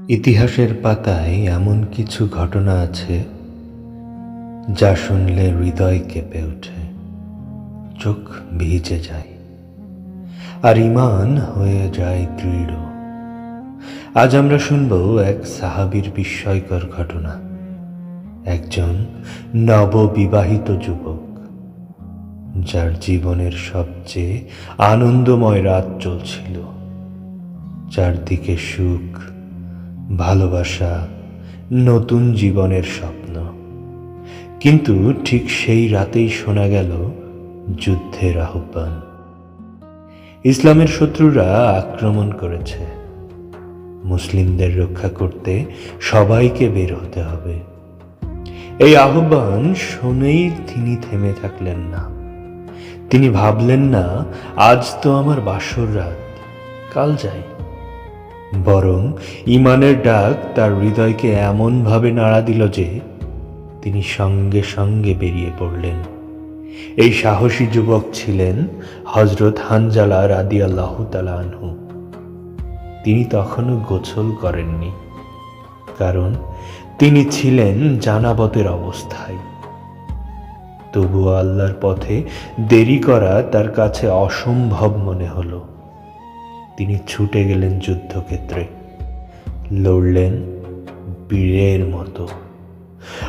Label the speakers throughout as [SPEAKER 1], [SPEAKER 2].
[SPEAKER 1] ইতিহাসের পাতায় এমন কিছু ঘটনা আছে যা শুনলে হৃদয় কেঁপে ওঠে, চোখ ভিজে যায় আর ঈমান হয়ে যায় দৃঢ়। আজ আমরা শুনব এক সাহাবীর বিস্ময়কর ঘটনা। একজন নববিবাহিত যুবক যার জীবনের সবচেয়ে আনন্দময় রাত চলছিল। চারদিকে সুখ, ভালোবাসা, নতুন জীবনের স্বপ্ন। কিন্তু ঠিক সেই রাতেই শোনা গেল যুদ্ধের আহ্বান। ইসলামের শত্রুরা আক্রমণ করেছে, মুসলিমদের রক্ষা করতে সবাইকে বের হতে হবে। এই আহ্বান শুনেই তিনি থেমে থাকলেন না। তিনি ভাবলেন না আজ তো আমার বাসর রাত, কাল যাই। বরং ঈমানের ডাক তার হৃদয়কে এমনভাবে নাড়া দিল যে তিনি সঙ্গে সঙ্গে বেরিয়ে পড়লেন। এই সাহসী যুবক ছিলেন হযরত হানজালা রাদিয়াল্লাহু তাআলা আনহু। তিনি তখনও গোসল করেননি, কারণ তিনি ছিলেন জানাবতের অবস্থায়। তবুও আল্লাহর পথে দেরি করা তার কাছে অসম্ভব মনে হলো। তিনি ছুটে গেলেন যুদ্ধক্ষেত্রে, লড়লেন বীরের মতো,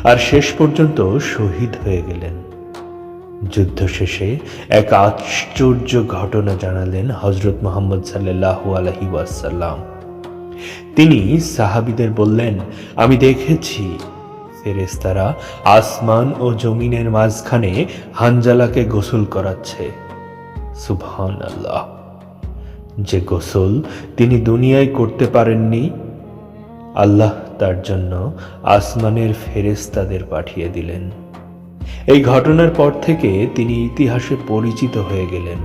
[SPEAKER 1] আর শেষ পর্যন্ত শহীদ হয়ে গেলেন। যুদ্ধ শেষে এক আশ্চর্য ঘটনা জানালেন হযরত মুহাম্মদ সাল্লাল্লাহু আলাইহি ওয়াসাল্লাম। তিনি সাহাবীদের বললেন, আমি দেখেছি ফেরেশতারা আসমান ও জমিনের মাঝখানে হানজালাকে গোসল করাচ্ছে। সুবহানাল্লাহ! যে গোসল তিনি দুনিয়ায় করতে পারেননি, আল্লাহ তার জন্য আসমানের ফেরেশতাদের পাঠিয়ে দিলেন। এই ঘটনার পর থেকে তিনি ইতিহাসে পরিচিত হয়ে গেলেন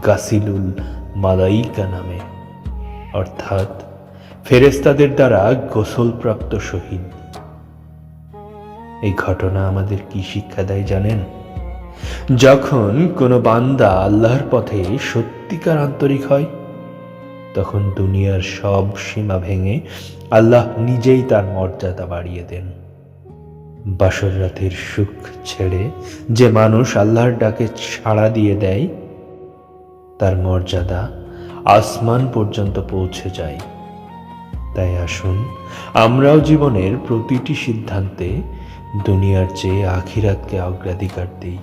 [SPEAKER 1] গাসিলুল মালাইকা নামে, অর্থাৎ ফেরেশতাদের দ্বারা গোসলপ্রাপ্ত শহীদ। এই ঘটনা আমাদের কি শিক্ষা দেয় জানেন? যখন কোনো বান্দা আল্লাহর পথে সত্যিকার আন্তরিক হয়, তখন দুনিয়ার সব সীমা ভেঙে আল্লাহ নিজেই তার মর্যাদা বাড়িয়ে দেন। বাসর রাতের সুখ ছেড়ে যে মানুষ আল্লাহর ডাকে সাড়া দিয়ে দেয়, তার মর্যাদা আসমান পর্যন্ত পৌঁছে যায়। তাই আসুন আমরাও জীবনের প্রতিটি সিদ্ধান্তে দুনিয়ার চেয়ে আখিরাতকে অগ্রাধিকার দিই।